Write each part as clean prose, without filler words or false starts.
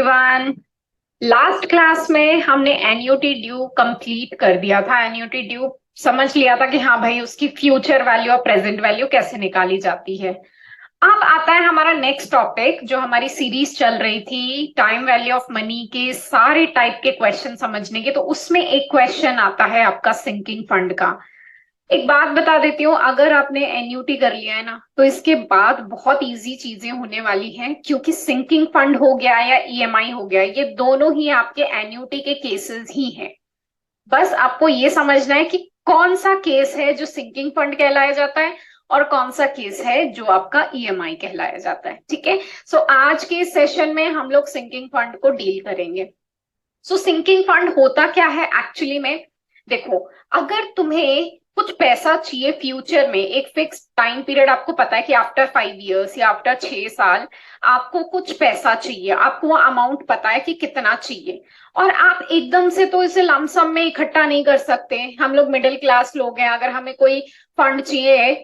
Everyone. Last class में हमने annuity due complete कर दिया था। एन्युटी ड्यू समझ लिया था कि हाँ भाई उसकी फ्यूचर वैल्यू और प्रेजेंट वैल्यू कैसे निकाली जाती है। अब आता है हमारा नेक्स्ट टॉपिक, जो हमारी सीरीज चल रही थी टाइम वैल्यू ऑफ मनी के सारे टाइप के क्वेश्चन समझने के। तो उसमें एक क्वेश्चन आता है आपका सिंकिंग फंड का। एक बात बता देती हूँ, अगर आपने एन्यूटी कर लिया है ना तो इसके बाद बहुत इजी चीजें होने वाली हैं, क्योंकि सिंकिंग फंड हो गया या ईएमआई हो गया, ये दोनों ही आपके एन्यूटी के केसेस ही हैं। बस आपको ये समझना है कि कौन सा केस है जो सिंकिंग फंड कहलाया जाता है और कौन सा केस है जो आपका ईएमआई कहलाया जाता है। ठीक है। सो आज के सेशन में हम लोग सिंकिंग फंड को डील करेंगे। सो सिंकिंग फंड होता क्या है एक्चुअली में? देखो, अगर तुम्हें कुछ पैसा चाहिए फ्यूचर में, एक फिक्स टाइम पीरियड आपको पता है कि आफ्टर 5 इयर्स या आफ्टर 6 साल आपको कुछ पैसा चाहिए, आपको वो अमाउंट पता है कि कितना चाहिए, और आप एकदम से तो इसे लमसम में इकट्ठा नहीं कर सकते। हम लोग मिडिल क्लास लोग हैं, अगर हमें कोई फंड चाहिए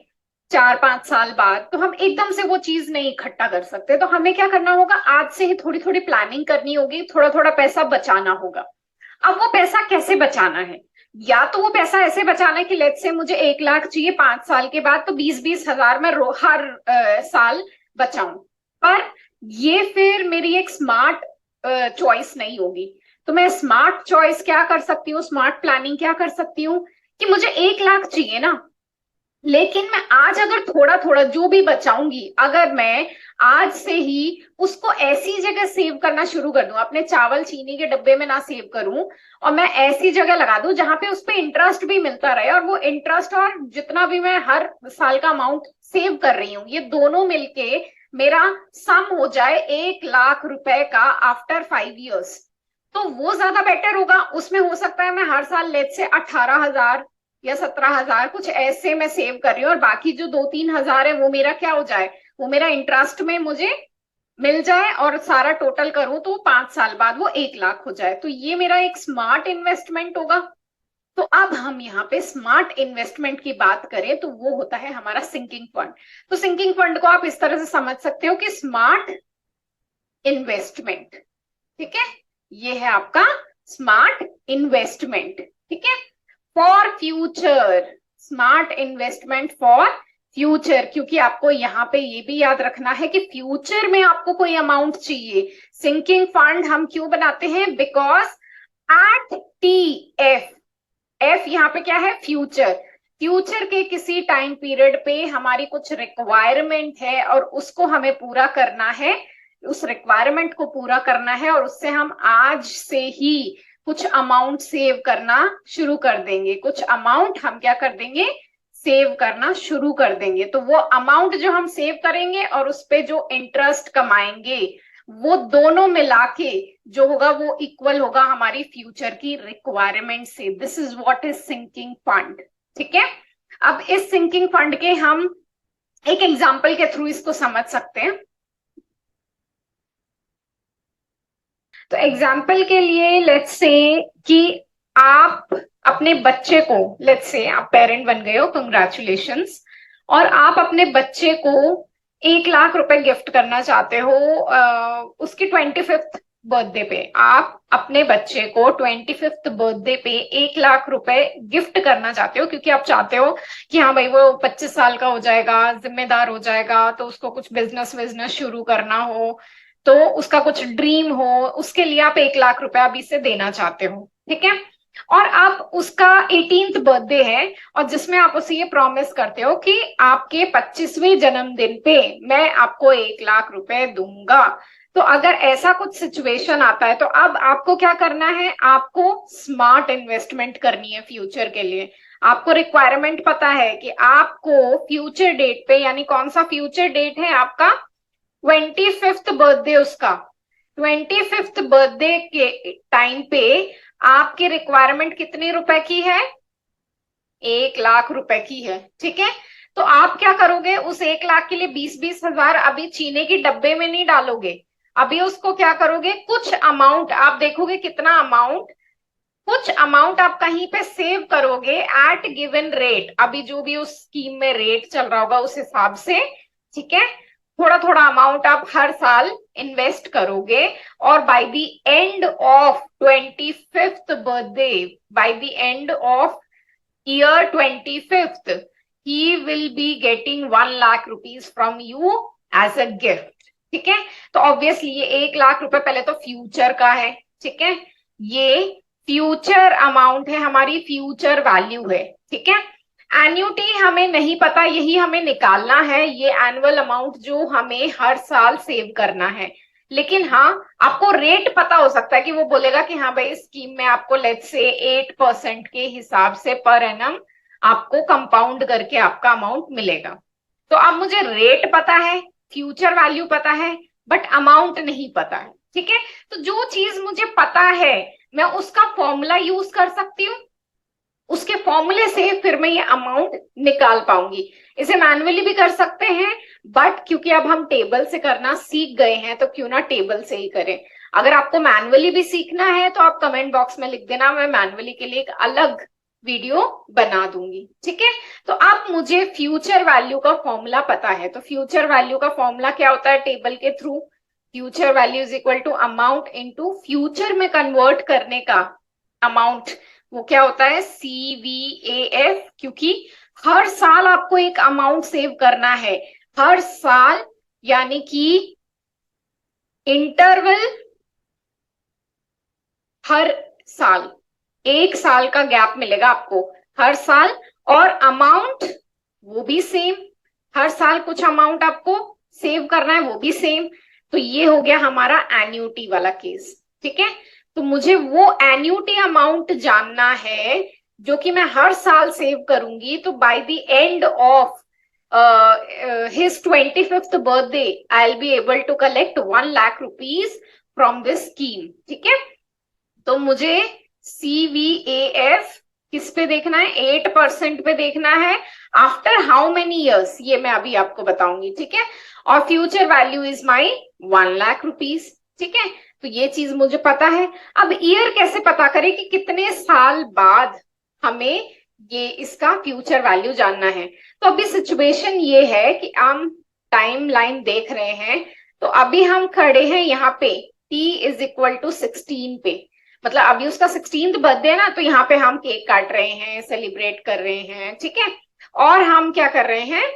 4-5 साल बाद तो हम एकदम से वो चीज नहीं इकट्ठा कर सकते। तो हमें क्या करना होगा, आज से ही थोड़ी थोड़ी प्लानिंग करनी होगी, थोड़ा थोड़ा पैसा बचाना होगा। अब वो पैसा कैसे बचाना है? या तो वो पैसा ऐसे बचाना है कि लेट्स से मुझे 1 लाख चाहिए 5 साल के बाद, तो 20-20 हजार मैं हर साल बचाऊं। पर ये फिर मेरी एक स्मार्ट चॉइस नहीं होगी। तो मैं स्मार्ट चॉइस क्या कर सकती हूँ, स्मार्ट प्लानिंग क्या कर सकती हूँ कि मुझे 1 लाख चाहिए ना, लेकिन मैं आज अगर थोड़ा थोड़ा जो भी बचाऊंगी, अगर मैं आज से ही उसको ऐसी जगह सेव करना शुरू कर दूं, अपने चावल चीनी के डब्बे में ना सेव करूं, और मैं ऐसी जगह लगा दूं जहां पे उस पे इंटरेस्ट भी मिलता रहे, और वो इंटरेस्ट और जितना भी मैं हर साल का अमाउंट सेव कर रही हूँ ये दोनों मिलके मेरा सम हो जाए 1 लाख रुपए का आफ्टर 5 इयर्स, तो वो ज्यादा बेटर होगा। उसमें हो सकता है मैं हर साल लेट से 18 हजार या 17 हजार कुछ ऐसे मैं सेव कर रही हूँ, और बाकी जो 2-3 हजार है वो मेरा क्या हो जाए, वो मेरा इंटरेस्ट में मुझे मिल जाए, और सारा टोटल करूं तो 5 साल बाद वो 1 लाख हो जाए। तो ये मेरा एक स्मार्ट इन्वेस्टमेंट होगा। तो अब हम यहाँ पे स्मार्ट इन्वेस्टमेंट की बात करें तो वो होता है हमारा सिंकिंग फंड। तो सिंकिंग फंड को आप इस तरह से समझ सकते हो कि स्मार्ट इन्वेस्टमेंट। ठीक है, ये है आपका स्मार्ट इन्वेस्टमेंट। ठीक है, for future, smart investment for future, क्योंकि आपको यहाँ पे ये भी याद रखना है कि फ्यूचर में आपको कोई अमाउंट चाहिए। सिंकिंग फंड हम क्यों बनाते हैं? Because at T F, F यहाँ पे क्या है? फ्यूचर। फ्यूचर के किसी टाइम पीरियड पे हमारी कुछ रिक्वायरमेंट है और उसको हमें पूरा करना है, उस रिक्वायरमेंट को पूरा करना है, और उससे हम आज से ही कुछ अमाउंट सेव करना शुरू कर देंगे। कुछ अमाउंट हम क्या कर देंगे? सेव करना शुरू कर देंगे। तो वो अमाउंट जो हम सेव करेंगे और उस पे जो इंटरेस्ट कमाएंगे, वो दोनों मिला के जो होगा वो इक्वल होगा हमारी फ्यूचर की रिक्वायरमेंट से। This is what is sinking fund. ठीक है, अब इस सिंकिंग फंड के हम एक एग्जाम्पल के थ्रू इसको समझ सकते हैं। तो एग्जाम्पल के लिए लेट्स से कि आप अपने बच्चे को, लेट्स से आप पेरेंट बन गए हो, कंग्रेचुलेशंस, और आप अपने बच्चे को 1 लाख रुपए गिफ्ट करना चाहते हो उसकी 25th बर्थडे पे। आप अपने बच्चे को 25th बर्थडे पे 1 लाख रुपए गिफ्ट करना चाहते हो, क्योंकि आप चाहते हो कि हाँ भाई वो 25 साल का हो जाएगा, जिम्मेदार हो जाएगा, तो उसको कुछ बिजनेस विजनेस शुरू करना हो, तो उसका कुछ ड्रीम हो, उसके लिए आप 1 लाख रुपए अभी से देना चाहते हो। ठीक है, और आप उसका 18th बर्थडे है, और जिसमें आप उसे ये प्रॉमिस करते हो कि आपके 25वें जन्मदिन पे मैं आपको 1 लाख रुपए दूंगा। तो अगर ऐसा कुछ सिचुएशन आता है तो अब आपको क्या करना है? आपको स्मार्ट इन्वेस्टमेंट करनी है फ्यूचर के लिए। आपको रिक्वायरमेंट पता है कि आपको फ्यूचर डेट पे, यानी कौन सा फ्यूचर डेट है आपका? 25th बर्थडे उसका। 25th बर्थडे के टाइम पे आपकी रिक्वायरमेंट कितने रुपए की है? 1 लाख रुपए की है। ठीक है, तो आप क्या करोगे? उस 1 लाख के लिए 20-20 हजार अभी चीनी के डब्बे में नहीं डालोगे, अभी उसको क्या करोगे? कुछ अमाउंट आप देखोगे कितना अमाउंट, कुछ अमाउंट आप कहीं पे सेव करोगे एट गिवन रेट, अभी जो भी उस स्कीम में रेट चल रहा होगा उस हिसाब से। ठीक है, थोड़ा थोड़ा अमाउंट आप हर साल इन्वेस्ट करोगे, और by the end of 25th birthday, by the end of year 25th, he will be getting 1 lakh rupees from you as a gift. ठीक है, तो ऑब्वियसली ये 1 लाख रुपए पहले तो फ्यूचर का है। ठीक है, ये फ्यूचर अमाउंट है, हमारी फ्यूचर वैल्यू है। ठीक है, एन्युटी हमें नहीं पता, यही हमें निकालना है, ये एनुअल अमाउंट जो हमें हर साल सेव करना है। लेकिन हाँ, आपको रेट पता हो सकता है कि वो बोलेगा कि हाँ भाई स्कीम में आपको लेट्स से 8% के हिसाब से पर एनम आपको कंपाउंड करके आपका अमाउंट मिलेगा। तो अब मुझे रेट पता है, फ्यूचर वैल्यू पता है, बट अमाउंट नहीं पता है। ठीक है, तो जो चीज मुझे पता है मैं उसका फॉर्मूला यूज कर सकती हूँ, उसके फॉर्मूले से फिर मैं ये अमाउंट निकाल पाऊंगी। इसे मैन्युअली भी कर सकते हैं, बट क्योंकि अब हम टेबल से करना सीख गए हैं तो क्यों ना टेबल से ही करें। अगर आपको मैन्युअली भी सीखना है तो आप कमेंट बॉक्स में लिख देना, मैं मैन्युअली के लिए एक अलग वीडियो बना दूंगी। ठीक है, तो आप मुझे फ्यूचर वैल्यू का फॉर्मूला पता है, तो फ्यूचर वैल्यू का फॉर्मूला क्या होता है टेबल के through? Future value is equal to amount into future में कन्वर्ट करने का अमाउंट, वो क्या होता है? CVAF। क्योंकि हर साल आपको एक अमाउंट सेव करना है, हर साल, यानी कि इंटरवल, हर साल 1 साल का गैप मिलेगा आपको हर साल, और अमाउंट वो भी सेम, हर साल कुछ अमाउंट आपको सेव करना है, वो भी सेम। तो ये हो गया हमारा एन्युटी वाला केस। ठीक है, तो मुझे वो एन्युटी अमाउंट जानना है जो कि मैं हर साल सेव करूंगी। तो bye the end of his 25th birthday I'll be able to collect 1 lakh rupees from this scheme. ठीक है, तो मुझे CVAF किस पे देखना है? 8% पे देखना है। आफ्टर हाउ मेनी इयर्स, ये मैं अभी आपको बताऊंगी। ठीक है, और future value is my 1 lakh rupees. ठीक है, तो ये चीज मुझे पता है। अब ईयर कैसे पता करें कि कितने साल बाद हमें ये इसका फ्यूचर वैल्यू जानना है? तो अभी सिचुएशन ये है कि हम टाइम लाइन देख रहे हैं, तो अभी हम खड़े हैं यहाँ पे t इज इक्वल टू 16 पे, मतलब अभी उसका 16th बर्थडे है ना, तो यहाँ पे हम केक काट रहे हैं, सेलिब्रेट कर रहे हैं। ठीक है, और हम क्या कर रहे हैं?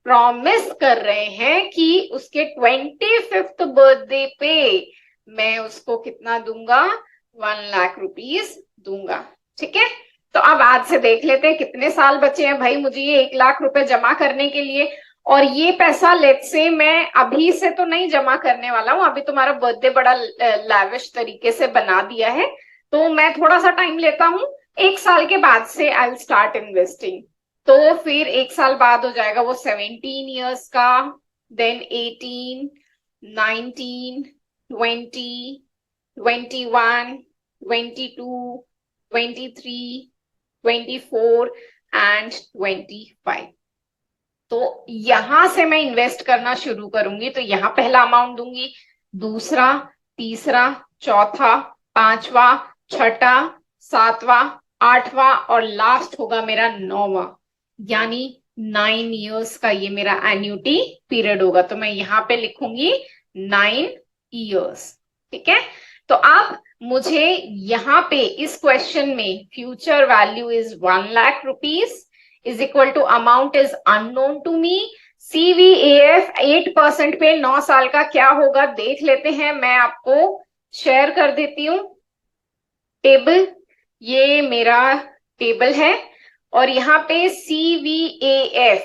प्रॉमिस कर रहे हैं कि उसके 25th बर्थडे पे मैं उसको कितना दूंगा? 1 लाख रुपीज दूंगा। ठीक है, तो अब आज से देख लेते हैं कितने साल बचे हैं भाई मुझे ये 1 लाख रुपए जमा करने के लिए। और ये पैसा लेट्स से मैं अभी से तो नहीं जमा करने वाला हूँ, अभी तुम्हारा बर्थडे बड़ा लैविश तरीके से बना दिया है, तो मैं थोड़ा सा टाइम लेता हूँ। 1 साल के बाद से आई विल स्टार्ट इन्वेस्टिंग, तो फिर 1 साल बाद हो जाएगा वो 17 ईयर्स का, देन 18, 19, 20, 21, 22, 23, 24 एंड 25। तो यहां से मैं इन्वेस्ट करना शुरू करूंगी, तो यहां पहला अमाउंट दूंगी, दूसरा, तीसरा, चौथा, पांचवा, छठा, सातवां, आठवां, और लास्ट होगा मेरा 9वां, यानी 9 इयर्स का ये मेरा एन्युटी पीरियड होगा। तो मैं यहाँ पे लिखूंगी 9 इयर्स। ठीक है, तो अब मुझे यहाँ पे इस क्वेश्चन में future value is 1 lakh rupees is equal to amount is unknown to me. CVAF 8% पे 9 साल का क्या होगा देख लेते हैं। मैं आपको शेयर कर देती हूँ टेबल, ये मेरा टेबल है, और यहाँ पे CVAF,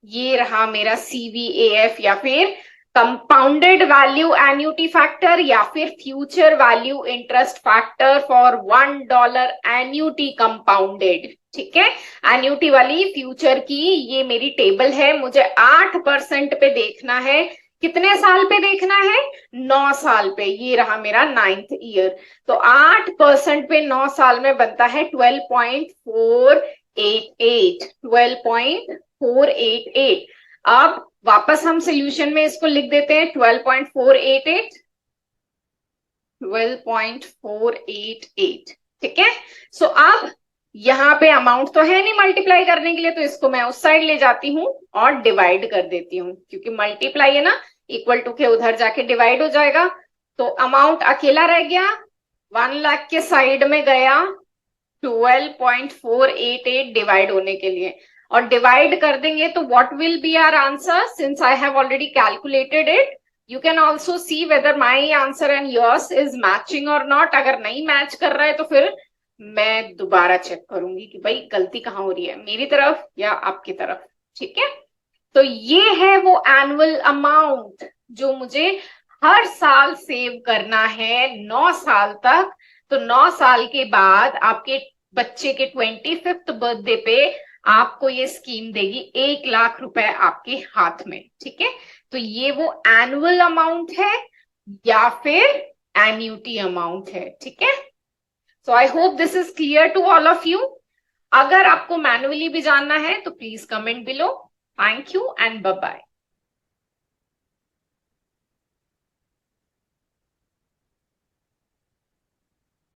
ये रहा मेरा CVAF, या फिर कंपाउंडेड वैल्यू एन्युटी फैक्टर, या फिर future value interest factor for $1 annuity compounded. ठीक है, एन्युटी वाली फ्यूचर की ये मेरी टेबल है। मुझे 8% पे देखना है, कितने साल पे देखना है? 9 साल पे। ये रहा मेरा 9th ईयर, तो 8% पे 9 साल में बनता है 12.488, 12.488। अब वापस हम सोल्यूशन में इसको लिख देते हैं 12.488, 12.488। ठीक है, सो अब यहाँ पे अमाउंट तो है नहीं मल्टीप्लाई करने के लिए, तो इसको मैं उस साइड ले जाती हूँ और डिवाइड कर देती हूँ, क्योंकि मल्टीप्लाई है ना, इक्वल टू के उधर जाके डिवाइड हो जाएगा। तो अमाउंट अकेला रह गया, 1 लाख के साइड में गया 12.488 डिवाइड होने के लिए, और डिवाइड कर देंगे तो what will be our answer, since I have already calculated it. You can also see whether my answer and yours is matching और नॉट। अगर नहीं मैच कर रहा है तो फिर मैं दोबारा चेक करूंगी कि भाई गलती कहाँ हो रही है, मेरी तरफ या आपकी तरफ। ठीक है, तो ये है वो एनुअल अमाउंट जो मुझे हर साल सेव करना है 9 साल तक। तो 9 साल के बाद आपके बच्चे के 25th बर्थडे पे आपको ये स्कीम देगी 1 लाख रुपए आपके हाथ में। ठीक है, तो ये वो एनुअल अमाउंट है या फिर एन्युटी अमाउंट है। ठीक है, so I hope this is clear to all of you. अगर आपको मैनुअली भी जानना है तो please comment below. Thank you and bye bye.